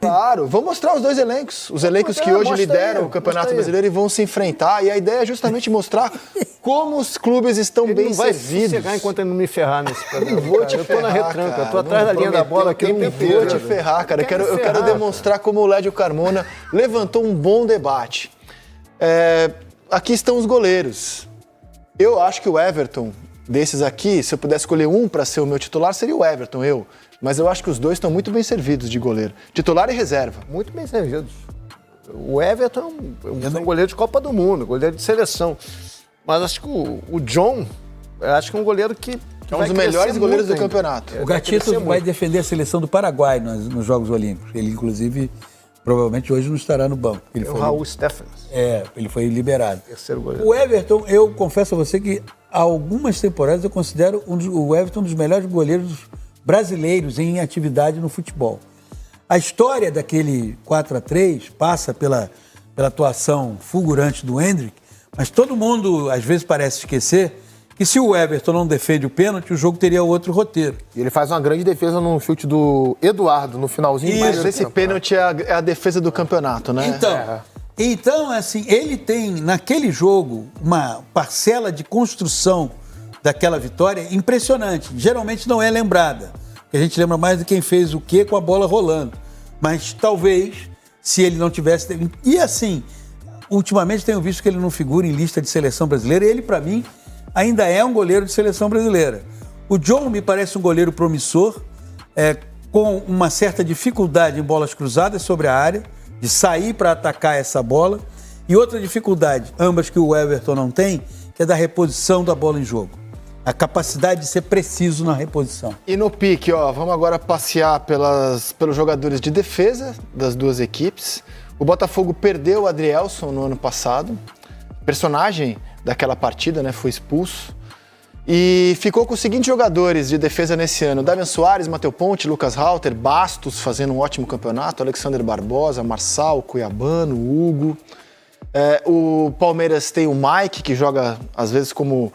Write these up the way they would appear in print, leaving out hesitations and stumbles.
Claro, vamos mostrar os dois elencos. Os elencos que hoje lideram o Campeonato Brasileiro e vão se enfrentar. E a ideia é justamente mostrar como os clubes estão bem servidos. Ele não vai chegar enquanto ele não me ferrar nesse programa. Não vou te ferrar, eu tô na retranca, cara. Eu tô atrás da linha da bola aqui. Eu não vou te ferrar, cara. Eu quero demonstrar como o Lédio Carmona levantou um bom debate. Aqui estão os goleiros. Eu acho que o Everton, desses aqui, se eu pudesse escolher um para ser o meu titular, seria o Everton, Mas eu acho que os dois estão muito bem servidos de goleiro. Titular e reserva. Muito bem servidos. O Everton é um goleiro de Copa do Mundo, goleiro de seleção. Mas acho que o John, acho que é um goleiro que é um dos melhores goleiros do campeonato. O Gatito vai defender a seleção do Paraguai nos Jogos Olímpicos. Ele, inclusive, provavelmente hoje não estará no banco. Ele foi o Raul Stephens. Ele foi liberado. Terceiro goleiro. O Everton, eu confesso a você que há algumas temporadas eu considero o Everton um dos melhores goleiros brasileiros em atividade no futebol. A história daquele 4-3 passa pela atuação fulgurante do Hendrick, mas todo mundo às vezes parece esquecer que se o Everton não defende o pênalti, o jogo teria outro roteiro. E ele faz uma grande defesa no chute do Eduardo, no finalzinho. Mas esse pênalti é a defesa do campeonato, né? Então, assim, ele tem naquele jogo uma parcela de construção daquela vitória impressionante. Geralmente não é lembrada. A gente lembra mais de quem fez o quê com a bola rolando. Mas talvez, se ele não tivesse... E assim, ultimamente tenho visto que ele não figura em lista de seleção brasileira. Ele, para mim, ainda é um goleiro de seleção brasileira. O John me parece um goleiro promissor, com uma certa dificuldade em bolas cruzadas sobre a área, de sair para atacar essa bola. E outra dificuldade, ambas que o Everton não tem, que é da reposição da bola em jogo. A capacidade de ser preciso na reposição. E no pique, vamos agora passear pelos jogadores de defesa das duas equipes. O Botafogo perdeu o Adrielson no ano passado, personagem daquela partida, né, foi expulso. E ficou com os seguintes jogadores de defesa nesse ano: Damian Soares, Matheus Ponte, Lucas Halter, Bastos fazendo um ótimo campeonato, Alexander Barbosa, Marçal, Cuiabano, Hugo. O Palmeiras tem o Mike, que joga às vezes como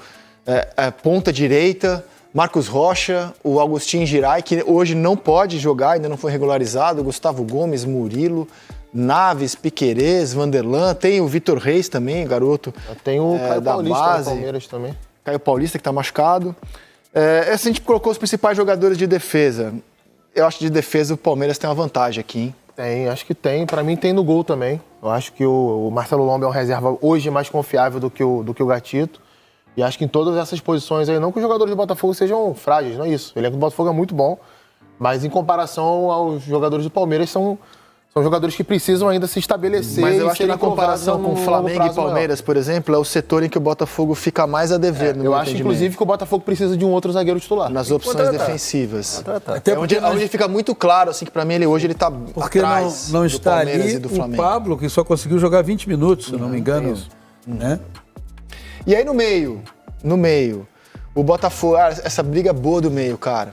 ponta direita, Marcos Rocha, o Agustin Giray, que hoje não pode jogar, ainda não foi regularizado, Gustavo Gomes, Murilo, Naves, Piquerez, Vanderlan, tem o Vitor Reis também, garoto tem o Caio da Paulista base. do Palmeiras também. Caio Paulista, que está machucado. A gente colocou os principais jogadores de defesa. Eu acho que de defesa o Palmeiras tem uma vantagem aqui, hein? Tem, acho que tem. Para mim tem no gol também. Eu acho que o Marcelo Lomba é um reserva hoje mais confiável do que o Gatito. E acho que em todas essas posições aí, não que os jogadores do Botafogo sejam frágeis, não é isso. O elenco do Botafogo é muito bom, mas em comparação aos jogadores do Palmeiras, são jogadores que precisam ainda se estabelecer. Mas eu acho que na comparação com o Flamengo e Palmeiras, por exemplo, é o setor em que o Botafogo fica mais a dever, no meu Eu acho, inclusive, que o Botafogo precisa de um outro zagueiro titular. Nas opções defensivas. Até onde fica muito claro, assim, que pra mim ele está porque atrás não do está Palmeiras ali e do Flamengo. O Pablo, que só conseguiu jogar 20 minutos, se não me engano. Né? E aí no meio, o Botafogo, essa briga boa do meio, cara.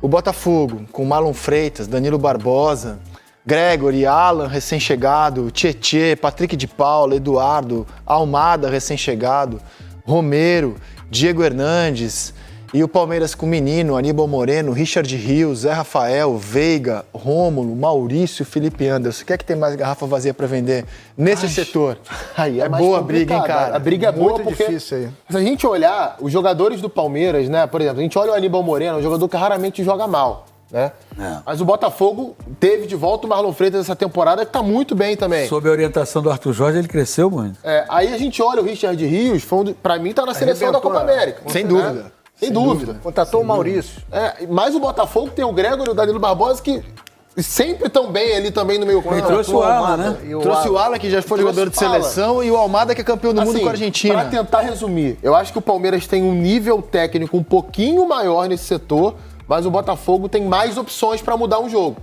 O Botafogo, com Marlon Freitas, Danilo Barbosa, Gregory, Alan, recém-chegado, Tietê, Patrick de Paula, Eduardo, Almada, recém-chegado, Romero, Diego Hernandes, e o Palmeiras com Menino, Aníbal Moreno, Richard Rios, Zé Rafael, Veiga, Rômulo, Maurício, Felipe Anderson. Quer que tem mais garrafa vazia para vender nesse setor? Aí é boa a briga, hein, cara? A briga é boa porque, difícil aí. Se a gente olhar os jogadores do Palmeiras, né, por exemplo, a gente olha o Aníbal Moreno, um jogador que raramente joga mal, né? Mas o Botafogo teve de volta o Marlon Freitas essa temporada, que tá muito bem também. Sob a orientação do Arthur Jorge, ele cresceu muito. Aí a gente olha o Richard Rios, pra mim tá na seleção da Copa América. Sem dúvida. Sem dúvida. Contratou o Maurício. Mas o Botafogo tem o Gregory e o Danilo Barbosa, que sempre estão bem ali também no meio campo. Ele trouxe o Alan, né? Trouxe o Alan, que já foi jogador de seleção, e o Almada, que é campeão do mundo com a Argentina. Pra tentar resumir, eu acho que o Palmeiras tem um nível técnico um pouquinho maior nesse setor, mas o Botafogo tem mais opções para mudar um jogo,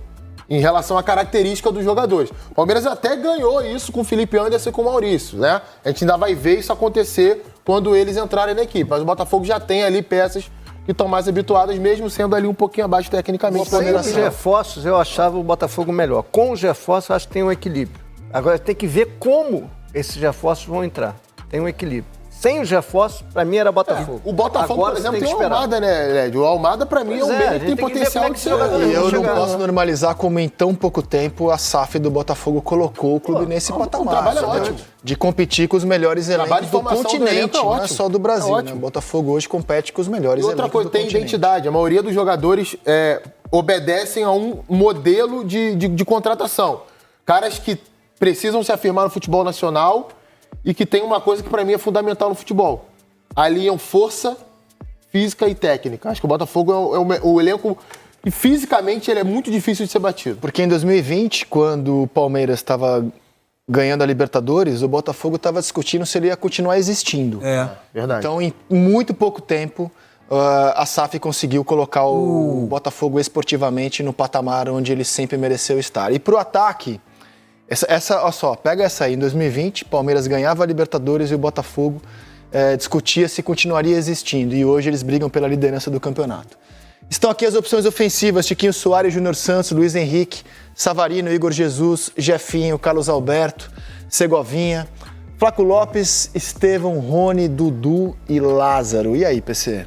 em relação à característica dos jogadores. O Palmeiras até ganhou isso com o Felipe Anderson e com o Maurício, né? A gente ainda vai ver isso acontecer quando eles entrarem na equipe. Mas o Botafogo já tem ali peças que estão mais habituadas, mesmo sendo ali um pouquinho abaixo tecnicamente. Sem os reforços, eu achava o Botafogo melhor. Com os reforços, eu acho que tem um equilíbrio. Agora, tem que ver como esses reforços vão entrar. Tem um equilíbrio. sem os reforços, pra mim era Botafogo. O Botafogo, Agora por exemplo, você tem o esperar. Almada, né, Led? O Almada, pra mim, é um Pois é, meio a que gente tem tem que ver potencial como é de que ser... esse jogador E eu não chegar. posso normalizar como em tão pouco tempo a SAF do Botafogo colocou o clube nesse patamar. trabalho é sabe? ótimo. De competir com os melhores Trabalho elencos de do formação do continente, elenco é não é ótimo. só do Brasil. É Né? ótimo. O Botafogo hoje compete com os melhores E outra elencos coisa, do tem continente. identidade. A maioria dos jogadores obedecem a um modelo de contratação. Caras que precisam se afirmar no futebol nacional e que tem uma coisa que pra mim é fundamental no futebol. Aliam força, física e técnica. Acho que o Botafogo é o elenco que fisicamente ele é muito difícil de ser batido. Porque em 2020, quando o Palmeiras estava ganhando a Libertadores, o Botafogo estava discutindo se ele ia continuar existindo. Verdade. Então, em muito pouco tempo, a SAF conseguiu colocar o Botafogo esportivamente no patamar onde ele sempre mereceu estar. E pro ataque, olha só, pega essa aí. Em 2020, Palmeiras ganhava a Libertadores e o Botafogo discutia se continuaria existindo. E hoje eles brigam pela liderança do campeonato. Estão aqui as opções ofensivas: Tiquinho Soares, Júnior Santos, Luiz Henrique, Savarino, Igor Jesus, Jefinho, Carlos Alberto, Segovinha, Flaco Lopes, Estevão, Rony, Dudu e Lázaro. E aí, PC?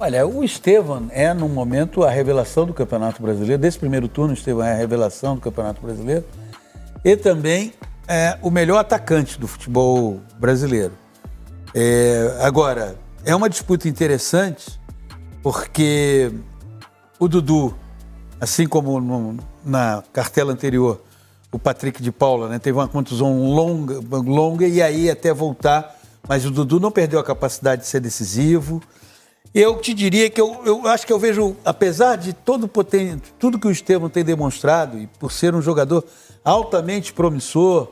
Olha, o Estevão é, no momento, a revelação do Campeonato Brasileiro. Desse primeiro turno, o Estevão é a revelação do Campeonato Brasileiro. E também é o melhor atacante do futebol brasileiro. Agora, é uma disputa interessante, porque o Dudu, assim como na cartela anterior, o Patrick de Paula, né, teve uma contusão longa e aí até voltar, mas o Dudu não perdeu a capacidade de ser decisivo. Eu te diria que eu acho que eu vejo, apesar de tudo que o Estevão tem demonstrado, e por ser um jogador altamente promissor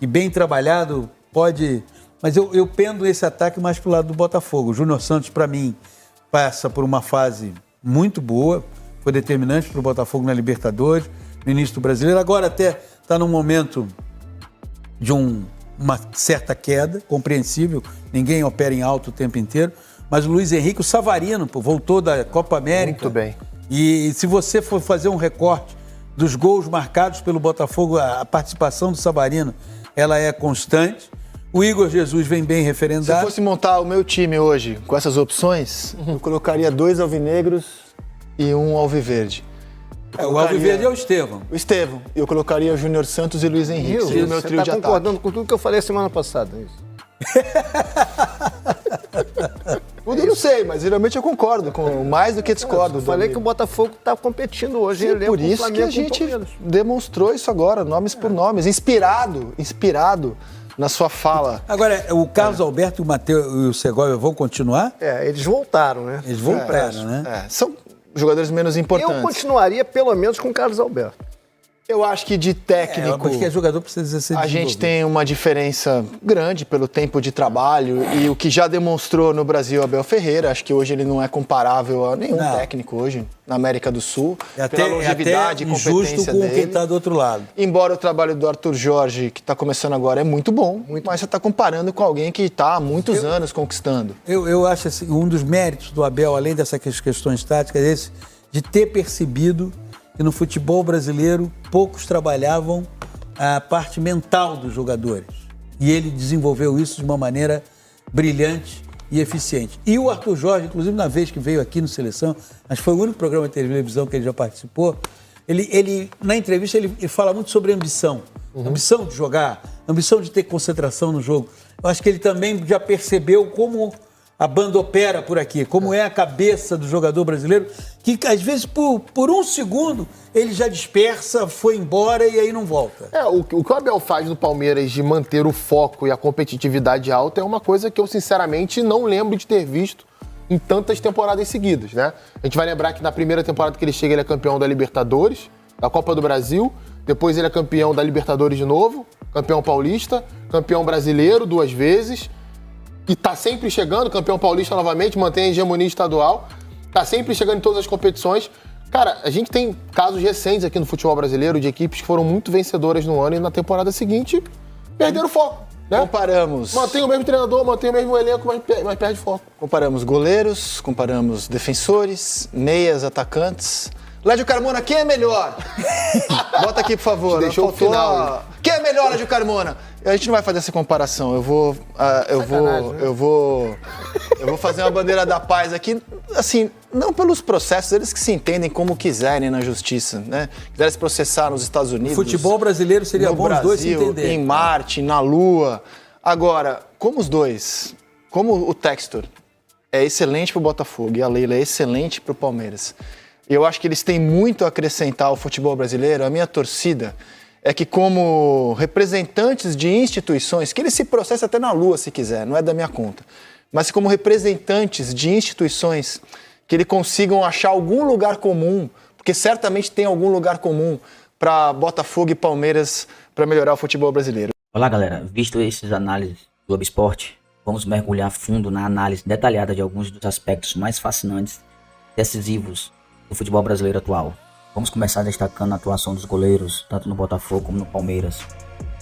e bem trabalhado, pode... Mas eu pendo esse ataque mais para o lado do Botafogo. O Júnior Santos, para mim, passa por uma fase muito boa, foi determinante para o Botafogo na Libertadores, no início do Brasileiro. Agora até está num momento de uma certa queda, compreensível, ninguém opera em alto o tempo inteiro, mas o Luiz Henrique, o Savarino, voltou da Copa América. Muito bem. E se você for fazer um recorte dos gols marcados pelo Botafogo, a participação do Savarino, ela é constante. O Igor Jesus vem bem Se eu referendado. fosse montar o meu time hoje com essas opções, eu colocaria 2 alvinegros e 1 alviverde. O alviverde é o Estevão. O Estevão. Eu colocaria o Júnior Santos e Luiz Henrique. Seria o meu trio de Você está ataque. concordando com tudo que eu falei semana passada, é isso? Tudo eu não sei, mas geralmente eu concordo, mais do que discordo. Eu falei que o Botafogo está competindo hoje em elenco Por com o isso que Flamengo a e gente com o Palmeiras. demonstrou isso agora, nomes por nomes, inspirado na sua fala. Agora, o Carlos Alberto e o Matheus e o Segovia vão continuar? Eles voltaram, né? Eles voltaram, né? São jogadores menos importantes. Eu continuaria pelo menos com o Carlos Alberto. Eu acho que de técnico, Porque é jogador precisa ser a desenvolvido. gente tem uma diferença grande pelo tempo de trabalho e o que já demonstrou no Brasil Abel Ferreira. Acho que hoje ele não é comparável a nenhum técnico hoje na América do Sul. É pela até longevidade e injusto competência com dele. quem está do outro lado. Embora o trabalho do Arthur Jorge, que está começando agora, é muito bom, mas você está comparando com alguém que está há muitos anos conquistando. Eu acho assim, um dos méritos do Abel, além dessas questões táticas, é esse de ter percebido que no futebol brasileiro poucos trabalhavam a parte mental dos jogadores. E ele desenvolveu isso de uma maneira brilhante e eficiente. E o Arthur Jorge, inclusive na vez que veio aqui no Seleção, acho que foi o único programa de televisão que ele já participou, ele na entrevista ele fala muito sobre ambição. Ambição de jogar, ambição de ter concentração no jogo. Eu acho que ele também já percebeu como a banda opera por aqui, como é a cabeça do jogador brasileiro, que às vezes por um segundo ele já dispersa, foi embora e aí não volta. O que o Abel faz no Palmeiras de manter o foco e a competitividade alta é uma coisa que eu, sinceramente, não lembro de ter visto em tantas temporadas seguidas, né? A gente vai lembrar que na primeira temporada que ele chega, ele é campeão da Libertadores, da Copa do Brasil, depois ele é campeão da Libertadores de novo, campeão paulista, campeão brasileiro 2 vezes, e tá sempre chegando, campeão paulista novamente, mantém a hegemonia estadual, tá sempre chegando em todas as competições. Cara, a gente tem casos recentes aqui no futebol brasileiro de equipes que foram muito vencedoras no ano e na temporada seguinte perderam o foco, né? Comparamos. Mantém o mesmo treinador, mantém o mesmo elenco, mas perde foco. Comparamos goleiros, comparamos defensores, meias, atacantes, Lédio Carmona, quem é melhor? Bota aqui, por favor. Deixou o final. Quem é melhor, Lédio Carmona? A gente não vai fazer essa comparação. Eu vou fazer uma bandeira da paz aqui, assim, não pelos processos, eles que se entendem como quiserem na justiça, né? Quiserem se processar nos Estados Unidos. Futebol brasileiro seria bom os dois se entenderem. Em Marte, na Lua. Agora, como os dois, como o Textor é excelente pro Botafogo e a Leila é excelente pro Palmeiras, eu acho que eles têm muito a acrescentar ao futebol brasileiro. A minha torcida é que, como representantes de instituições, que eles se processem até na Lua se quiser, não é da minha conta, mas como representantes de instituições, que eles consigam achar algum lugar comum, porque certamente tem algum lugar comum para Botafogo e Palmeiras para melhorar o futebol brasileiro. Olá, galera. Visto esses análises do Globo Esporte, vamos mergulhar fundo na análise detalhada de alguns dos aspectos mais fascinantes e decisivos do futebol brasileiro atual. Vamos começar destacando a atuação dos goleiros, tanto no Botafogo como no Palmeiras,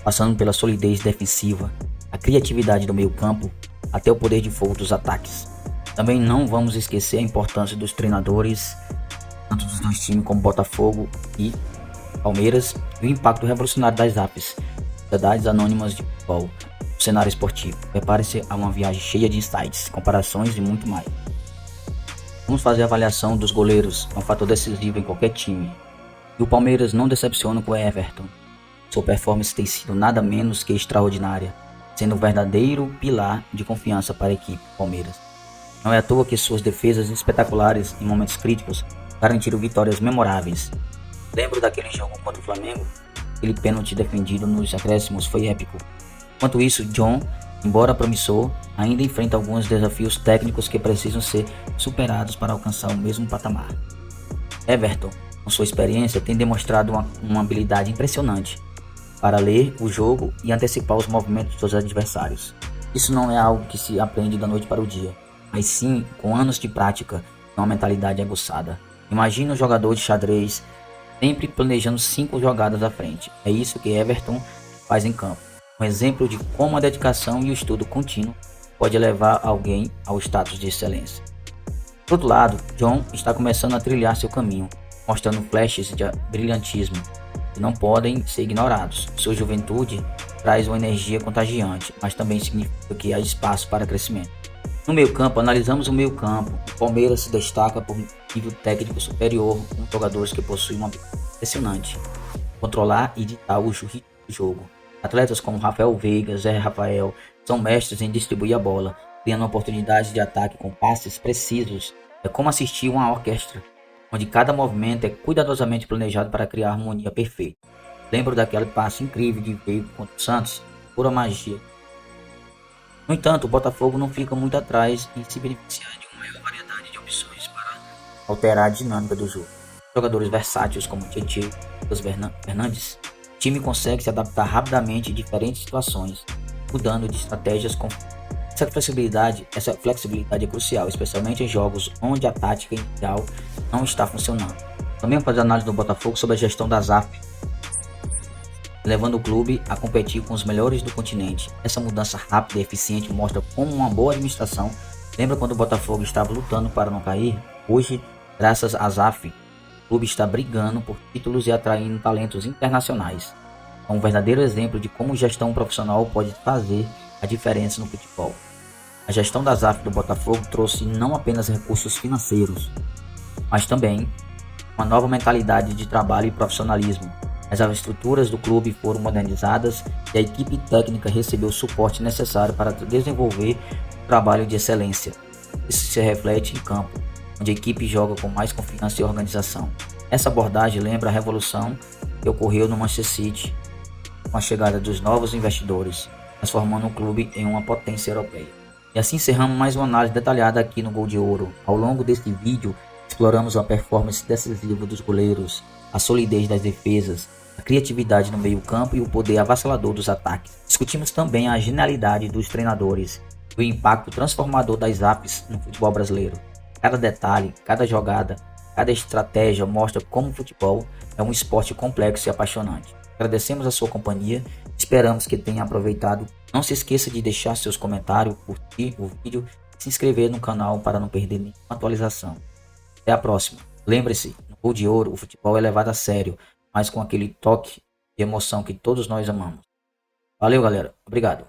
passando pela solidez defensiva, a criatividade do meio-campo, até o poder de fogo dos ataques. Também não vamos esquecer a importância dos treinadores, tanto dos dois times como Botafogo e Palmeiras, e o impacto revolucionário das APs, Sociedades Anônimas de Futebol, no cenário esportivo. Prepare-se a uma viagem cheia de insights, comparações e muito mais. Vamos fazer a avaliação dos goleiros, um fator decisivo em qualquer time. E o Palmeiras não decepciona com o Everton. Sua performance tem sido nada menos que extraordinária, sendo um verdadeiro pilar de confiança para a equipe Palmeiras. Não é à toa que suas defesas espetaculares em momentos críticos garantiram vitórias memoráveis. Lembro daquele jogo contra o Flamengo? Aquele pênalti defendido nos acréscimos foi épico. Enquanto isso, John, embora promissor, ainda enfrenta alguns desafios técnicos que precisam ser superados para alcançar o mesmo patamar. Everton, com sua experiência, tem demonstrado uma habilidade impressionante para ler o jogo e antecipar os movimentos dos adversários. Isso não é algo que se aprende da noite para o dia, mas sim com anos de prática e uma mentalidade aguçada. Imagina um jogador de xadrez sempre planejando 5 jogadas à frente. É isso que Everton faz em campo. Um exemplo de como a dedicação e o estudo contínuo pode levar alguém ao status de excelência. Por outro lado, John está começando a trilhar seu caminho, mostrando flashes de brilhantismo que não podem ser ignorados. Sua juventude traz uma energia contagiante, mas também significa que há espaço para crescimento. No meio-campo, analisamos o meio-campo. O Palmeiras se destaca por um nível técnico superior, com jogadores que possuem uma habilidade impressionante, controlar e ditar o ritmo do jogo. Atletas como Rafael Veiga, Zé Rafael são mestres em distribuir a bola, criando oportunidades de ataque com passes precisos. É como assistir uma orquestra, onde cada movimento é cuidadosamente planejado para criar a harmonia perfeita. Lembro daquele passe incrível de Veiga contra o Santos, pura magia. No entanto, o Botafogo não fica muito atrás em se beneficiar de uma maior variedade de opções para alterar a dinâmica do jogo. Jogadores versáteis como Tietê e Lucas Fernandes, o time consegue se adaptar rapidamente em diferentes situações, mudando de estratégias com essa flexibilidade é crucial, especialmente em jogos onde a tática inicial não está funcionando. Também vou fazer análise do Botafogo sobre a gestão da SAF, levando o clube a competir com os melhores do continente. Essa mudança rápida e eficiente mostra como uma boa administração. Lembra quando o Botafogo estava lutando para não cair? Hoje, graças à SAF, o clube está brigando por títulos e atraindo talentos internacionais. É um verdadeiro exemplo de como gestão profissional pode fazer a diferença no futebol. A gestão da SAF do Botafogo trouxe não apenas recursos financeiros, mas também uma nova mentalidade de trabalho e profissionalismo. As estruturas do clube foram modernizadas e a equipe técnica recebeu o suporte necessário para desenvolver um trabalho de excelência. Isso se reflete em campo, onde a equipe joga com mais confiança e organização. Essa abordagem lembra a revolução que ocorreu no Manchester City, com a chegada dos novos investidores, transformando o clube em uma potência europeia. E assim encerramos mais uma análise detalhada aqui no Gol de Ouro. Ao longo deste vídeo, exploramos a performance decisiva dos goleiros, a solidez das defesas, a criatividade no meio-campo e o poder avassalador dos ataques. Discutimos também a genialidade dos treinadores e o impacto transformador das APs no futebol brasileiro. Cada detalhe, cada jogada, cada estratégia mostra como o futebol é um esporte complexo e apaixonante. Agradecemos a sua companhia, esperamos que tenha aproveitado. Não se esqueça de deixar seus comentários, curtir o vídeo e se inscrever no canal para não perder nenhuma atualização. Até a próxima. Lembre-se, no Gol de Ouro, o futebol é levado a sério, mas com aquele toque de emoção que todos nós amamos. Valeu, galera. Obrigado.